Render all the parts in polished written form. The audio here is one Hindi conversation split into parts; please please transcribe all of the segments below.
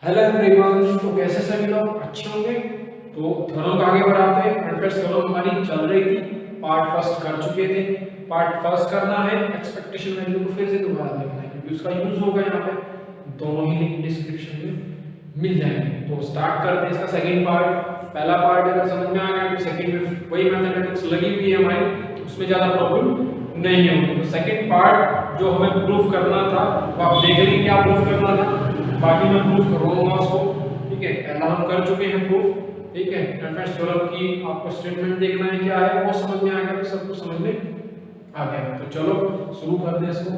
हेलो एवरीवन, तो कैसे सभी लोग अच्छे होंगे। तो थ्योरम को आगे बढ़ाते हैं। और फिर थ्योरम हमारी चल रही थी, पार्ट फर्स्ट कर चुके थे। पार्ट फर्स्ट करना है, एक्सपेक्टेशन वैल्यू को फिर से दोबारा देखना है क्योंकि उसका यूज होगा यहाँ पे। दोनों ही लिंक डिस्क्रिप्शन में मिल जाएंगे। तो स्टार्ट करते हैं इसका सेकंड पार्ट। पहला पार्ट अगर समझ में आ गया तो सेकंड में वही मैथमेटिक्स लगी हुई है हमारी, तो उसमें ज्यादा प्रॉब्लम नहीं होगी। तो सेकंड पार्ट जो हमें प्रूफ करना था वो आप देख लीजिए क्या प्रूफ करना था, बाकी मैं प्रूफ करवाऊंगा उसको। ठीक है, पहला हम कर चुके हैं प्रूफ। ठीक है, रेफरेंस थ्योरम की आपको स्टेटमेंट देखना है क्या है, वो समझ में आ गया तो सब कुछ समझ में आ गया। तो चलो शुरू कर दे इसको।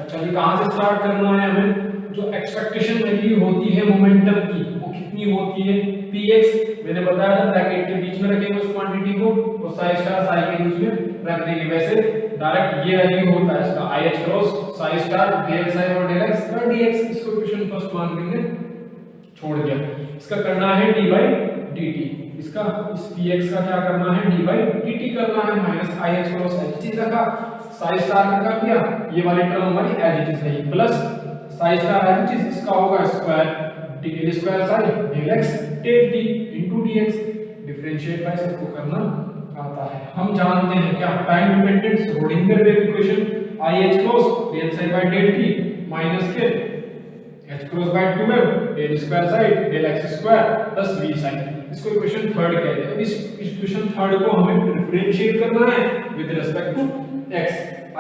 अच्छा जी, कहां से स्टार्ट करना है हमें। जो एक्सपेक्टेशन वैल्यू होती है मोमेंटम की वो कितनी होती है, px। मैंने बताया था ब्रैकेट के बीच में रखेंगे उस क्वांटिटी को और साई स्टार साई के बीच में रख देंगे। वैसे डायरेक्ट ये वैल्यू होता है इसका IH cross psi star del psi और डेल x और dx। इसको इक्वेशन फर्स्ट मान लेंगे, छोड़ दिया। इसका करना है d by dt। इसका इस px का क्या करना है, d by dt करना है। माइनस IH क्रॉस h रखा, साई स्टार का कर दिया, ये वाली टर्म हमारी एज इट इज रही, plus psi star as it is इसका होगा square del square psi del x del t into dx। Differentiate by सबको करना आता है। हम जानते हैं क्या, time dependent Schrodinger wave equation IH cross del psi by del t minus के h cross by 2m del square psi del x square plus v psi. इसको इक्वेशन थर्ड कहते हैं। अब इस इक्वेशन थर्ड को हमें डिफरेंशिएट करना है with respect to x।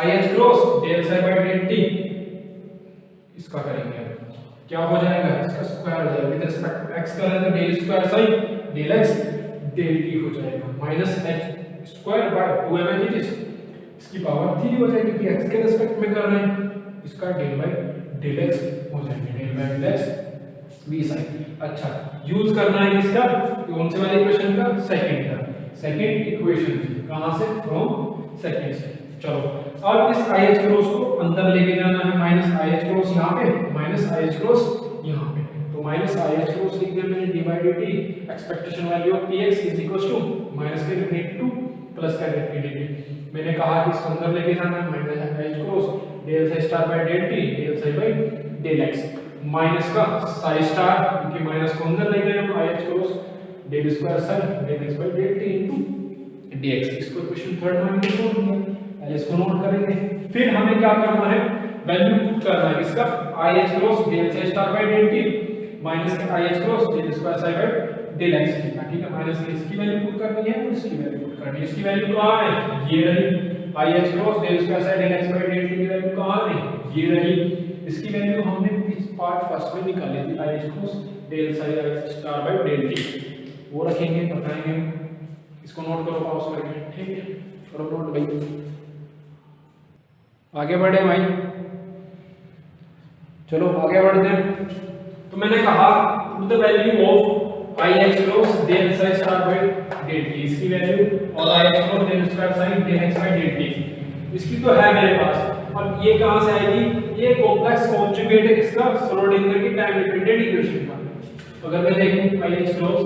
IH cross del psi by del t इसका करेंगे, क्या हो जाएगा, इसका स्क्वायर हो जाएगा। विद रिस्पेक्ट टू x करें तो del square psi del x del t हो जाएगा minus h square by 2m h इसकी पावर 3 हो जाएगी क्योंकि x के रिस्पेक्ट में कर रहे हैं। इसका डेल बाय डेल x हो जाएगा, del by del x v sine. अच्छा, यूज करना है किसका, कौन से वाले इक्वेशन का, सेकंड का। सेकंड इक्वेशन कहां से, फ्रॉम सेकंड से। चलो अब इस IH क्रॉस को अंदर लेके जाना है। माइनस IH क्रॉस यहाँ पे, माइनस IH क्रॉस यहाँ पे। तो माइनस IH क्रॉस लिख दिया मैंने, d by dt expectation value of px is equal to minus का डेरिवेटिव टू प्लस का डेरिवेटिव। मैंने कहा कि इसको अंदर लेके जाना है। Minus IH cross del psi star by del t del psi by del x minus का साई स्टार, क्योंकि माइनस को अंदर ले गए हम, IH cross del square psi del x by del t into dx। इसको इक्वेशन थर्ड मान के छोड़ दिया। पहले इसको नोट करेंगे, फिर हमें क्या करना है, वैल्यू पुट करना है इसका IH cross del psi star by del t minus का IH cross del square psi by del x की। ठीक है, माइनस की इसकी वैल्यू पुट करनी है और इसकी वैल्यू पुट करनी है। इसकी वैल्यू कहां है, ये रही। IH cross del square psi del x by del t की वैल्यू कहां रही, ये रही। इसकी वैल्यू हमने इस पार्ट फर्स्ट में निकाली थी, IH cross del psi star by del t। वो रखेंगे, बताएंगे। इसको नोट करो पॉज करके, ठीक है, करो नोट भाई। आगे बढ़े भाई, चलो आगे बढ़ते हैं। तो मैंने कहा put the value of IH cross del psi star by del t, इसकी वैल्यू, और IH cross del square psi del x by del t इसकी तो है मेरे पास। अब ये कहां से आएगी, ये कॉम्प्लेक्स कॉन्जुगेट है किसका, श्रोडिंगर की टाइम डिपेंडेंट इक्वेशन का। अगर मैं देखूं IH cross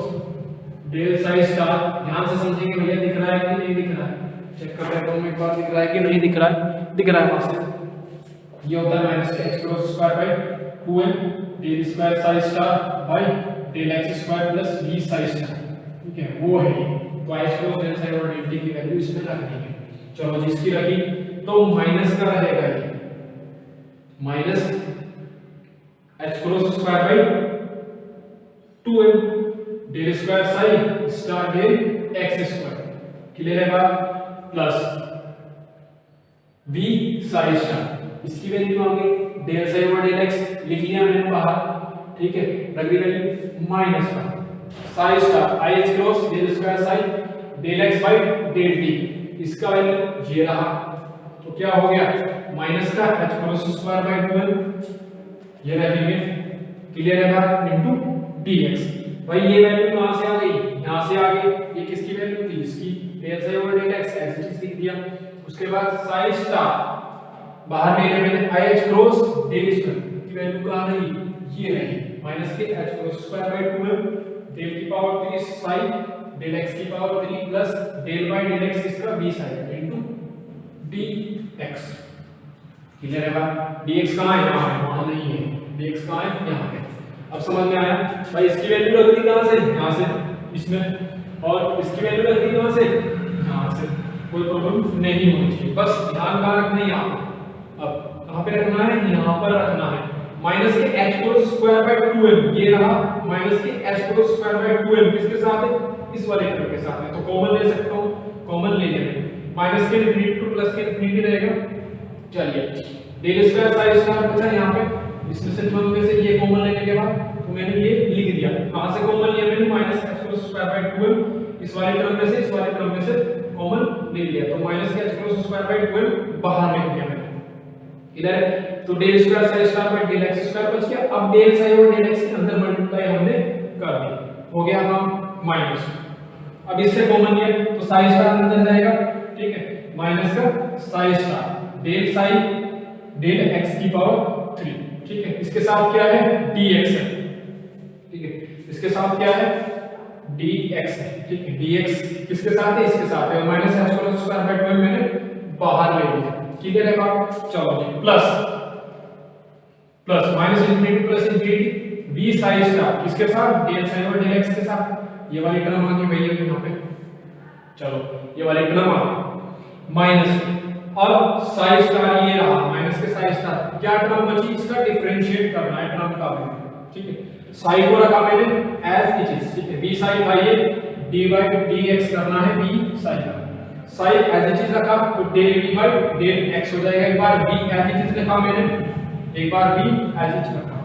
del psi star, ध्यान से समझेंगे भैया, दिख रहा है कि नहीं दिख रहा है, चेक कर रहे हैं एक बार, दिख रहा है कि नहीं दिख रहा है, दिख रहा है वहां से। ये होता है माइनस का x cross square by 2m del square psi star by del x square plus v psi star. ठीक है, वो है। तो IH क्रॉस डेल साई और डेल t की वैल्यू इसमें रख देंगे। चलो जिसकी रखी तो माइनस का रहेगा, ये minus h cross square by 2m del square psi star del x square, clear है बात, प्लस v साई स्टार। इसकी वैल्यू आ गई del psi over del x, लिख लिया मैंने बाहर। ठीक है, रख दी वैल्यू माइनस का psi star IH cross del square psi del x by del t, इसका वैल्यू ये रहा। तो क्या हो गया, माइनस का h cross square by 2m ये रखेंगे, क्लियर है बात, इनटू dx। भाई ये वैल्यू कहां से आ गई, यहां से आ गई। ये किसकी वैल्यू थी, इसकी del psi over del x, ऐसे चीज लिख दिया। उसके बाद साई स्टार बाहर ले लिया मैंने, IH क्रॉस डेल स्क्वायर की वैल्यू कहां रही, ये रही, माइनस के h cross square by 2m del की पावर 3 साई डेल x की power 3 plus del by del x इसका v psi into dx। Clear है बात, dx कहां है, यहां है, वहां नहीं है, dx कहां है, यहां है। अब समझ में आया भाई, इसकी वैल्यू रख दी कहां से, यहां से इसमें, और इसकी वैल्यू रख दी कहां से, यहां से, कोई प्रॉब्लम नहीं होनी चाहिए। बस ध्यान कहां रखना है, यहां पर। अब कहां पे रखना है, यहां पर रखना है। माइनस के h को स्क्वायर बाय 2m, ये रहा माइनस के h को स्क्वायर बाय 2m, किसके साथ है, इस वाले टर्म के साथ है, तो कॉमन ले सकता हूं, कॉमन ले लेंगे। माइनस के इंफिनिटी टू प्लस के इंफिनिटी रहेगा। चलिए डेल स्क्वायर साई स्क्वायर बचा यहां पे, इसमें से दोनों में से ये कॉमन लेने के बाद तो मैंने ये लिख दिया। कहां से कॉमन लिया मैंने, माइनस h को स्क्वायर बाय 2m, इस वाले टर्म में से इस वाले टर्म में से कॉमन ले लिया, तो माइनस के h को स्क्वायर बाय 2m बाहर लिख दिया मैंने इधर है। तो del square psi square by del x square बच गया। अब डेल साई और डेल x के अंदर मल्टीप्लाई हमने कर दिया, हो गया काम माइनस। अब इससे कॉमन लिया तो साई स्क्वायर अंदर जाएगा, ठीक है, माइनस का psi square del psi del x की पावर 3, ठीक है। इसके साथ क्या है, dx है, ठीक है, इसके साथ क्या है, dx है, ठीक है। dx किसके साथ है, इसके साथ है, माइनस h को स्क्वायर बाय 2 मैंने बाहर ले लिया, क्लियर है बात। चलो जी, plus plus minus infinity plus infinity v psi square किसके साथ, डेल साई और डेल x के साथ, ये वाली टर्म आ गई भैया यहां पे। चलो ये वाली टर्म आ गई माइनस, अब साई स्टार ये रहा माइनस के साई स्टार, क्या टर्म बची, इसका डिफरेंशिएट करना है टर्म का भी, ठीक है। साई को रखा मैंने एज इट इज, ठीक है, v साई था ये, dy dx करना है v साई का, साई एज इट इज रखा तो del v by del x हो जाएगा। एक बार v एज इट इज लिखा मैंने, एक बार v एज इट इज रखा,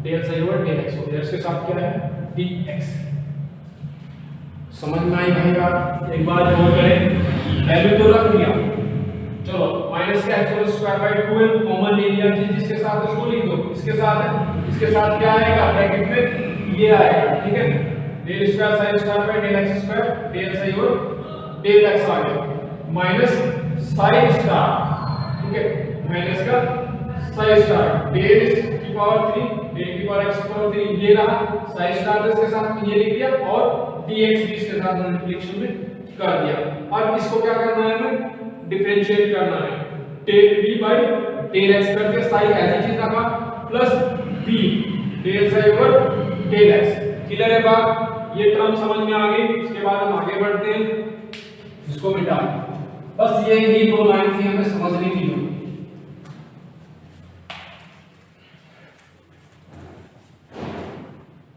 del psi over del x हो गया, इसके साथ क्या है, dx। समझ में आई भाई बात, एक बार और करें, वैल्यू तो रख दिया, चलो माइनस के h whole square by 2m common ले लिया, जिसके साथ उसको लिख दो, इसके साथ है, इसके साथ क्या आएगा, ब्रैकेट में ये आएगा, ठीक है, del square psi square by del x square del psi और डेल x आ गया, माइनस साइन स्टार, ठीक है, माइनस का साइन स्टार डेल की पावर 3 डेल की पावर x की पावर 3, ये रहा साइन स्टार, इसके साथ ये लिख दिया और dx भी इसके साथ मल्टीप्लिकेशन में कर दिया। अब इसको क्या करना है, हमें डिफरेंशिएट करना है, del v by del x करके साई एज इट इज रखा plus v del psi over del x, clear है बात, ये टर्म समझ में आ गई। इसके बाद हम आगे बढ़ते हैं, इसको मिटा, बस ये ही दो लाइन थी हमें समझनी थी,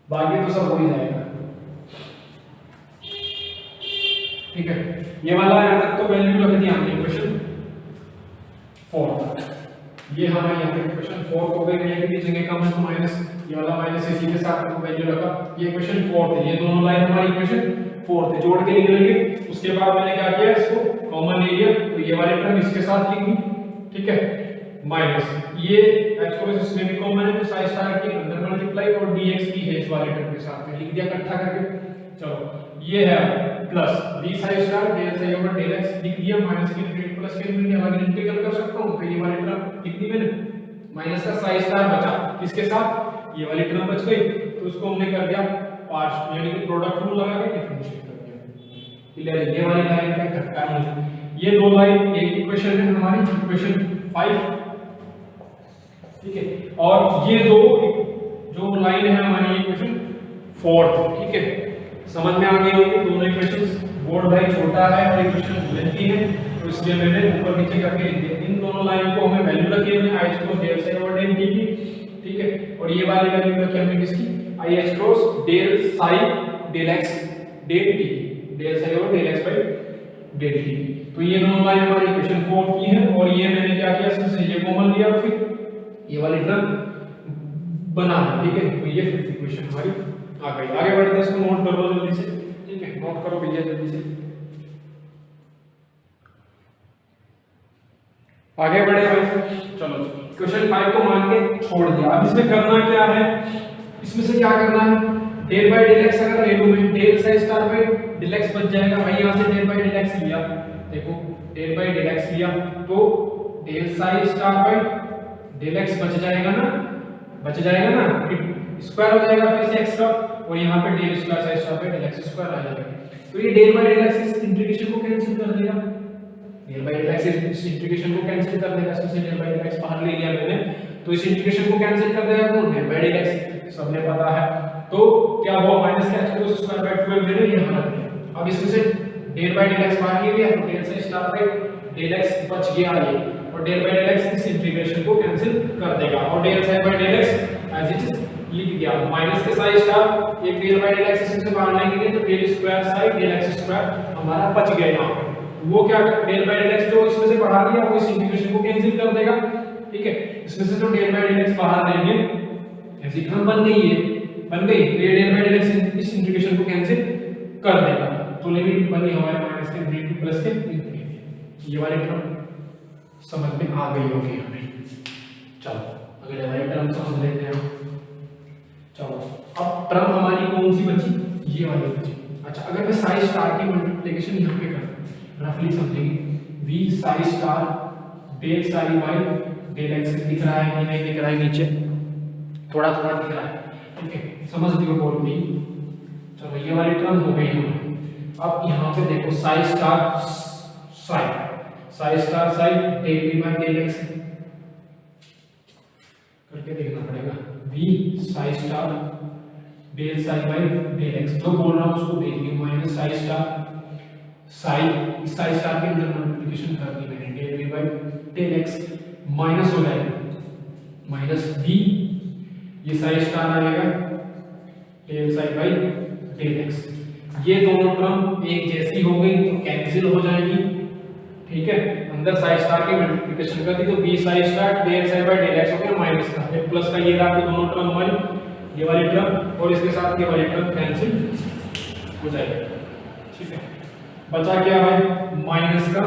बाकी तो सब हो ही जाएगा, ठीक है। ये वाला यहां तक तो वैल्यू रख दी हमने क्वेश्चन 4 तक, ये हमारे यहां पे क्वेश्चन 4 हो गए, ये की जगह कम है तो माइनस, ये वाला माइनस इसी के साथ वैल्यू रखा, ये क्वेश्चन 4 थे, ये दोनों लाइन हमारी क्वेश्चन 4 थे, जोड़ के लिख लेंगे। उसके बाद मैंने क्या किया, इसको कॉमन ले लिया, तो ये वाली टर्म इसके साथ लिख दी, ठीक है, माइनस ये h को इसमें भी कॉमन है तो साइन स्टार के अंदर मल्टीप्लाई और dx की है इस वाले टर्म के साथ लिख दिया इकट्ठा करके। चलो ये है plus v psi star del psi over del x लिख दिया, माइनस के इंटीग्रेट प्लस के इंटीग्रेट अगर इंटीग्रल कर सकता हूं तो ये वाली टर्म लिख दी मैंने, माइनस का साइन स्टार बचा किसके साथ, ये वाली टर्म बच गई, तो उसको हमने कर दिया पार्ट, यानी कि प्रोडक्ट रूल लगा के डिफरेंशिएट कर दिया, क्लियर। ये वाली लाइन का इकट्ठा है, ये दो लाइन एक इक्वेशन है हमारी इक्वेशन 5, ठीक है, और ये दो जो लाइन है हमारी इक्वेशन 4, ठीक है, समझ में आ गई होगी। दोनों इक्वेशंस, बोर्ड भाई छोटा है और इक्वेशन लेंथी है तो इसलिए मैंने ऊपर नीचे करके लिख दिया। इन दोनों लाइन को हमें वैल्यू रखी है हमने h cross del psi over del d की, ठीक है, और ये वाली वैल्यू रखी हमने किसकी, h cross del psi del x del d, del psi over del x by del d। तो ये दोनों लाइन हमारी इक्वेशन 4 की है, और ये मैंने क्या किया, इसमें ये कॉमन लिया और फिर ये वाली टर्म बना, ठीक है, तो ये फिफ्थ इक्वेशन हमारी आ गई। आगे बढ़ते हैं, इसको नोट कर लो जल्दी से, ठीक है, नोट करो भैया जल्दी से, आगे बढ़े भाई। चलो क्वेश्चन 5 को मान के छोड़ दिया, अब इसमें करना क्या है, इसमें से क्या करना है, डेल बाय डेल x अगर ले लूं मैं, del psi star by del x बच जाएगा भाई, यहां से डेल बाय डेल x लिया, देखो डेल बाय डेल x लिया तो del psi star by del x बच जाएगा ना, बच जाएगा ना, स्क्वायर हो जाएगा फिर से x का, और यहाँ पे डेल स्क्वायर साइन स्क्वायर पे डेल x स्क्वायर आ जाएगा, तो ये डेल बाय डेल x इस इंटीग्रेशन को कैंसिल कर देगा, डेल बाय डेल x इस इंटीग्रेशन को कैंसिल कर देगा, इसमें से डेल बाय डेल x बाहर ले लिया मैंने, तो इस इंटीग्रेशन को कैंसिल कर देगा कौन, डेल बाय डेल एक्स, सबने पता है। तो क्या हुआ, माइनस का h cos स्क्वायर बाय 12 मैंने यहां रख दिया। अब इसमें से डेल बाय डेल एक्स बाहर ले गया तो डेल से स्टार बाय डेल एक्स बच गया ये, और डेल बाय डेल एक्स इस इंटीग्रेशन को कैंसिल कर देगा, और del psi by del x as it is लिख दिया। माइनस के साइन स्टार एक डेल बाय डेल एक्स इसमें से बाहर लेंगे तो del square psi del x square हमारा बच गया यहां पे। वो क्या, डेल बाय डेल एक्स जो इसमें से बाहर लिया वो इस इंटीग्रेशन को कैंसिल कर देगा, ठीक है। इसमें से जो डेल बाय डेल एक्स बाहर लेंगे ऐसी टर्म बन गई है, बन गई, तो ये डेल बाय डेल एक्स इस इंटीग्रेशन को कैंसिल कर देगा। तो लिमिट बनी हमारे माइनस के इंफिनिटी प्लस के इंफिनिटी। ये वाली टर्म समझ में आ गई होगी हमें। चलो अगले वाली टर्म समझ लेते हैं। चलो अब टर्म हमारी कौन सी बची, ये वाली बची। अच्छा, अगर मैं साई स्टार की मल्टीप्लिकेशन यहाँ पे करूँ, रफली समझेंगे, v psi star del psi by del x दिख रहा है कि नहीं दिख रहा है, नीचे थोड़ा थोड़ा दिख रहा है, ठीक है, समझ लियो बोल भी। चलो ये वाली टर्म हो गई हमारी। अब यहाँ पे देखो psi star psi del v by del x करके देखना पड़ेगा, v psi star del psi by del x, जो बोल रहा हूँ उसको देख लियो, माइनस साई स्टार के अंदर मल्टीप्लिकेशन कर दी मैंने, del v by del x minus हो जाएगा, माइनस v, ये साई स्टार आएगा del psi by del x. ये दोनों टर्म एक जैसी हो गई तो कैंसिल हो जाएगी, ठीक है। अंदर साई स्टार की मल्टीप्लिकेशन कर दी तो v psi star del psi by del x हो गया, माइनस का एक प्लस का ये रहा, तो दोनों टर्म हमारी ये वाली टर्म और इसके साथ ये वाली टर्म कैंसिल हो जाएगी, ठीक है। बचा क्या है, माइनस का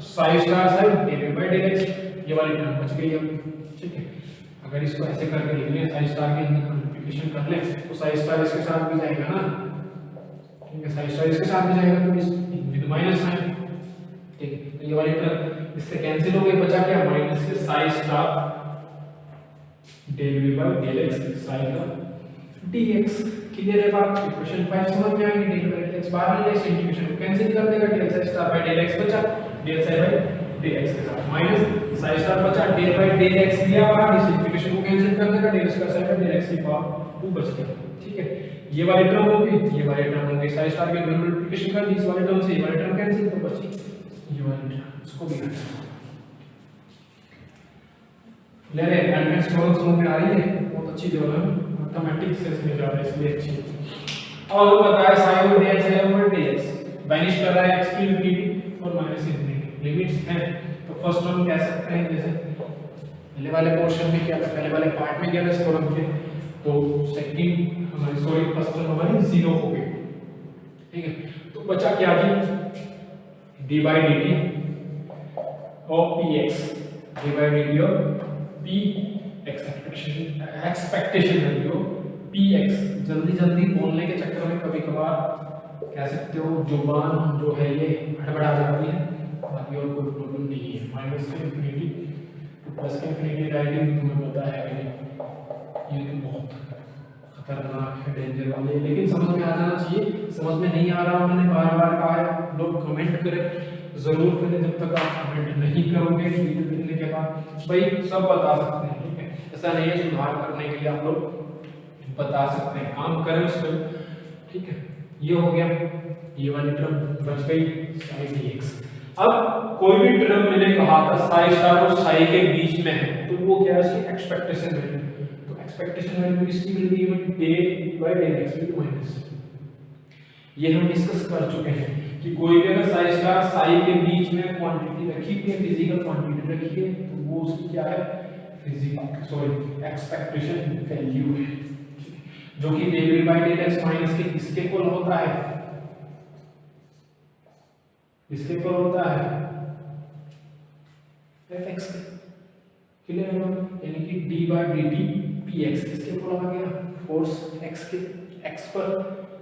psi star psi del by del x, ये वाली टर्म बच गई अब, ठीक है। अगर इसको ऐसे करके लिख लें, साई स्टार के अंदर मल्टीप्लिकेशन कर लें तो साई स्टार इसके साथ भी जाएगा ना, ठीक है, साई स्टार इसके साथ भी जाएगा तो इस विद माइनस साइन, ठीक है। तो ये वाली टर्म इससे कैंसिल हो गई, बचा क्या, माइनस के psi star del v by del x psi का dx। क्लियर है बात, इक्वेशन 5 समझ में आएगी। डेल बाय डेल एक्स बाहर ले, इस इंटीग्रेशन को कैंसिल कर देगा, del psi star by del x बचा, del psi by del x के साथ माइनस साई स्टार बचा, डेल बाय डेल एक्स लिया बाहर, इस इंटीग्रेशन को कैंसिल कर देगा, del square psi by del x की पावर 2 बच गया, ठीक है। ये वाली टर्म हो गई, ये वाली टर्म हो गई, साई स्टार के अंदर मल्टीप्लिकेशन कर दी इस वाली टर्म से, ये वाली टर्म कैंसिल, तो बची ये वाली टर्म, इसको भी हटा ले रहे हैं। एडवांस थ्योरम समझ में आ रही है, बहुत अच्छी थ्योरम है, मैथमेटिक्स से इसमें जा रहा है इसलिए अच्छी। अब हमको पता है sin over dx sin over dx vanish कर रहा है x की इंफिनिटी और माइनस इंफिनिटी लिमिट्स हैं, तो फर्स्ट टर्म कह सकते हैं, जैसे पहले वाले पोर्शन में क्या था, पहले वाले पार्ट में क्या था इस थ्योरम के, तो सेकंड हमारी सॉरी फर्स्ट टर्म हमारी 0 हो गई, ठीक है। तो बचा क्या जी, d by dt of px, d by dt of p expectation value px। जल्दी जल्दी बोलने के चक्कर में कभी कभार कह सकते हो जुबान जो है ये हड़बड़ा जाती है, बाकी और कोई प्रॉब्लम नहीं है। माइनस के इंफिनिटी टू प्लस के इंफिनिटी राइटिंग तुम्हें पता है, ये तो बहुत खतरनाक है, डेंजर वाली है, लेकिन समझ में आ जाना चाहिए। समझ में नहीं आ रहा, मैंने बार बार कहा है, लोग कमेंट करें जरूर करें, जब तक आप कमेंट नहीं करोगे वीडियो देखने के बाद भाई सब बता सकते हैं, ठीक है। ऐसा नहीं है, सुधार करने के लिए आप लोग बता सकते हैं, काम करें उस पर, ठीक है। ये हो गया, ये वाली टर्म बच गई sin dx। अब कोई भी टर्म मैंने कहा था साई स्टार और साई के बीच में है, तो वो क्या है, उसकी एक्सपेक्टेशन वैल्यू, तो एक्सपेक्टेशन वैल्यू किसकी मिल रही है, del by del x with minus. ये हम डिस्कस कर चुके हैं कि कोई भी अगर साई स्टार साई के बीच में क्वांटिटी रखी है, फिजिकल क्वांटिटी रखी है, तो वो उसकी क्या है, फिजिकल सॉरी एक्सपेक्टेशन वैल्यू है, जो कि del v by del x minus के किसके इक्वल होता है, किसके इक्वल होता है, fx के। क्लियर है, यानी कि d बाय dt px किसके इक्वल आ गया, फोर्स x के, x पर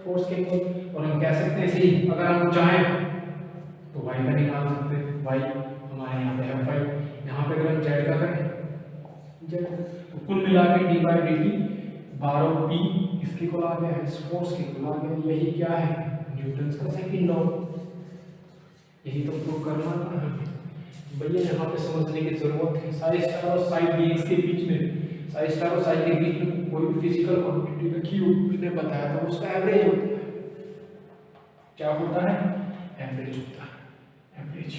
फोर्स के इक्वल। और हम कह सकते हैं इसे, अगर हम चाहें तो y का निकाल सकते हैं, y हमारे यहाँ पे है 5, यहाँ पे अगर हम z का करें z, तो कुल मिला के d बाय dt 12p इसके इक्वल आ गया है, इस फोर्स के इक्वल आ गया। यही क्या है, न्यूटन का सेकंड लॉ, यही तो प्रूव करना था हमें। भैया यहाँ पे समझने की जरूरत है, साई स्टार और साई डीएक्स के बीच में, साई स्टार और साई के बीच में कोई भी फिजिकल क्वांटिटी का क्यू ने बताया तो उसका एवरेज होता है। क्या होता है? एवरेज होता है, एवरेज।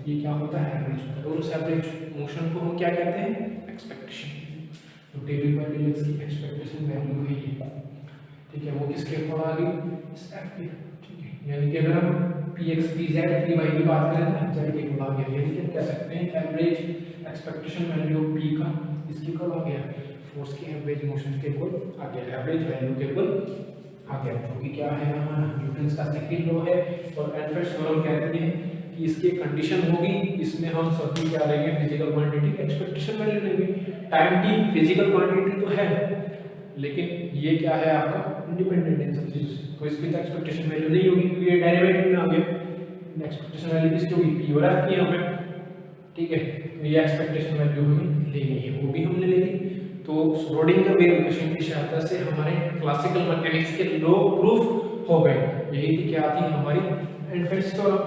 ये क्या होता है? एवरेज होता है। दोनों से एवरेज मोशन को हम क्या कहते हैं? एक्सपेक्टेशन। तो डेवी बाय डीएक्स की एक्सपेक्टेशन वैल्यू है ये, ठीक है। वो किसके इक्वल आ गई? इस एफ के, ठीक है। यानी कि अगर हम px pz py की बात करें ना, z के इक्वल आ गया, यानी कि कह सकते हैं एवरेज एक्सपेक्टेशन वैल्यू p का इसके इक्वल आ गया, फोर्स की एवरेज मोशन के इक्वल आ गया, एवरेज वैल्यू के इक्वल आ गया, जो कि क्या है हमारा न्यूटन का सेकंड लॉ है। और एनफेस्ट थ्योरम कहती है कि इसकी कंडीशन होगी, इसमें हम सभी क्या लेंगे? फिजिकल क्वांटिटी की एक्सपेक्टेशन वैल्यू लेंगे। टाइम t फिजिकल क्वांटिटी तो है, लेकिन ये क्या है आपका? इंडिपेंडेंट है सब चीज, तो इसकी तो एक्सपेक्टेशन वैल्यू नहीं होगी क्योंकि ये डेरिवेटिव में आ गया। एक्सपेक्टेशन वैल्यू किसकी होगी? p और f की हमें, ठीक है। तो ये एक्सपेक्टेशन वैल्यू हमें लेनी है, वो भी हमने ले ली। तो श्रोडिंगर वेव इक्वेशन की सहायता से हमारे क्लासिकल मैकेनिक्स के लॉ प्रूफ हो गए। यही थी क्या थी हमारी एनफेस्ट थ्योरम,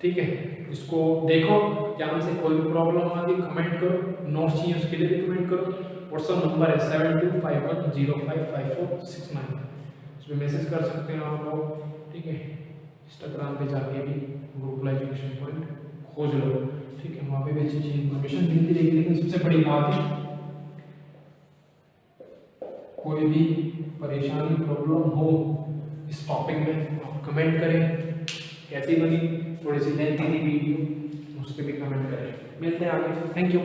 ठीक है। इसको देखो ध्यान से, कोई भी प्रॉब्लम आ गई कमेंट करो, नोट्स चाहिए उसके लिए भी कमेंट करो। व्हाट्सएप नंबर है 7251055469, उस पर मैसेज कर सकते हैं आप लोग, ठीक है। इंस्टाग्राम पे जाके भी ग्रुप एजुकेशन पॉइंट खोज लो, ठीक है। वहाँ पे भी अच्छी अच्छी इन्फॉर्मेशन मिलती रहेगी। लेकिन सबसे बड़ी बात है, कोई भी परेशानी प्रॉब्लम हो इस टॉपिक में आप कमेंट करें। कैसी बनी? थोड़ी सी लेंथी थी वीडियो, उस पर भी कमेंट करें। मिलते हैं आगे, थैंक यू।